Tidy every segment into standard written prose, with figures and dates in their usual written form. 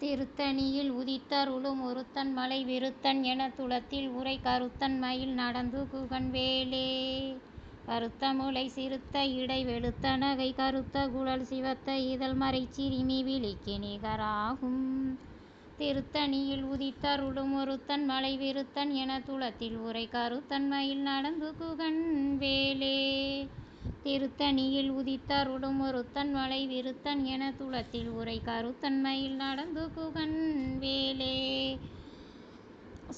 திருத்தணியில் உதித்தருளும் ஒருத்தன் மலை விருத்தன் எனத் துளத்தில் உறை கருத்தன் மயில் நடந்து குகன் வேலே. கருத்த முலை சிறுத்த இடை வெளுத்த நகை கருத்த குழல் சிவத்த இதழ் மறைச் சிறுமி விழிக்கு நிகராகும். திருத்தணியில் உதித்தருளும் ஒருத்தன் மலை விருத்தன் எனத் துளத்தில் உறை கருத்தன் மயில் நடந்து குகன் வேலே. திருத்தணியில் உதித்தருளும் ஒருத்தன் மலை விருத்தன் எனத் துளத்தில் உறை கருத்தன் மயில் நடந்து குகன் வேலே.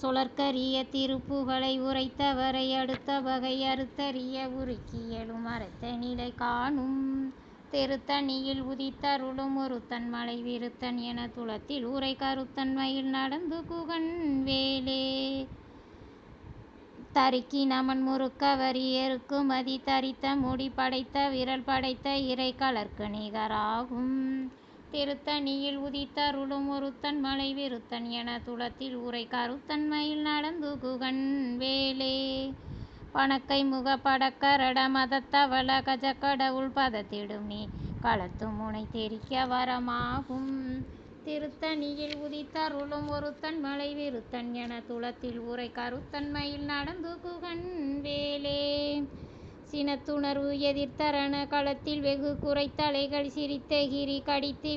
சுழற்கரிய திருப்புகழை உரைத்தவரை அடுத்த வகை அறுத்தறிய உருக்கி எழும் அரைத்த நிலை காணும். திருத்தணியில் உதித்தருளும் ஒருத்தன் மலை விருத்தன் எனத் துளத்தில் உறை கருத்தன் மயில் நடந்து குகன் வேலே. தரிக்கி நமன் முறுக்க வரி எருக்கு மதி தரித்த முடி படைத்த விரல் படைத்த இறை கலர்க்கு நிகராகும். திருத்தணியில் உதித்தருளும் ஒருத்தன் மலை விருத்தன் எனத் துளத்தில் உறை கருத்தன் மயில் நடந்து குகன் வேலே. பணக்கை முக படக்கரட மதத்தவள கஜக்கடவுள் பதத்திடும் நீ களத்து முனை தெரிக்க வரமாகும். திருத்தணியில் உதித்தருளும் ஒருத்தன் மலை விருத்தன் எனத் துளத்தில் உறை கருத்தன் மயில் நடந்து குகன் வேலே. சினத்துணர்வு எதிர்த்தரண களத்தில் வெகு குறைத்தலைகள் சிரித்தெகிரி கடித்து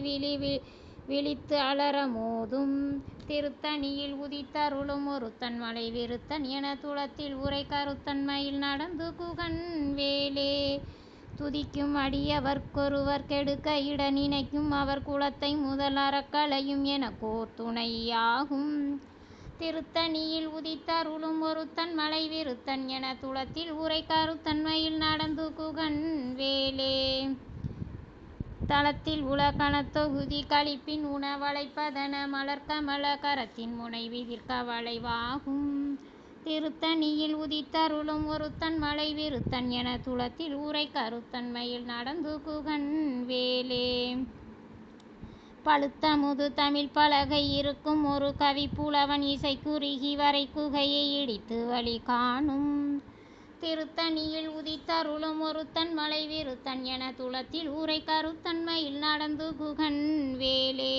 விழித்து அலற மோதும். திருத்தணியில் உதித்தருளும் ஒருத்தன் மலை விருத்தன் எனத் துளத்தில் உறை கருத்தன் மயில் நடந்து குகன் வேலே. துதிக்கும் அடியவர்க்கொருவர் கெடுக்க இட நினைக்கும் அவர் குலத்தை முதல் அறக்களையும் எனக்கோர் துணையாகும். திருத்தணியில் உதித்தருளும் ஒருத்தன் மலை விருத்தன் எனத் துளத்தில் உறை கருத்தன் மயில் நடந்து குகன் வேலே. தளத்தில் உல கணத்தொகுதி களிப்பின் உண வளைப்பதன மலர்கமல கரத்தின் முனை விதிர்க்க வளைவாகும். திருத்தணியில் உதித்தருளும் ஒருத்தன் மலை விருத்தன் எனத் துளத்தில் உறை கருத்தன் மயில் நடந்து குகன் வேலே. பழுத்தமுது தமிழ் பலகை இருக்கும் ஒரு கவிப்புலவன் இசை குறுகி வரை குகையை இடித்து வழி காணும். திருத்தணியில் உதித்தருளும் ஒருத்தன் மலை விருத்தன் எனத் துளத்தில் உறை கருத்தன் மயில் நடந்து குகன் வேலே.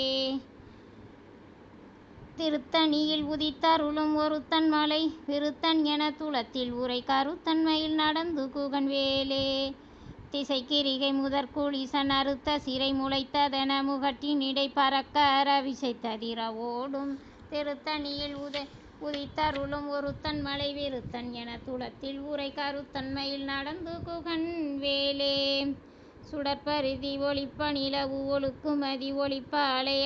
திருத்தணியில் உதித்தருளும் ஒருத்தன் மலை விருத்தன் எனத் துளத்தில் உறை கருத்தன் மயில் நடந்து குகன் வேலே. திசைக்கிரிகை முதற்குளிசன் அறுத்த சிறை முளைத்ததென முகட்டின் இடை பறக்க அரவிசைத்ததிர ஓடும். திருத்தணியில் உதித்தருளும் ஒருத்தன் மலை விருத்தன் எனத் துளத்தில் உறை கருத்தன் மயில் நடந்து குகன் வேலே. சுடற்பரிதி ஒளிப்ப நிலவு ஒழுக்கு மதி ஒளிப்ப அலை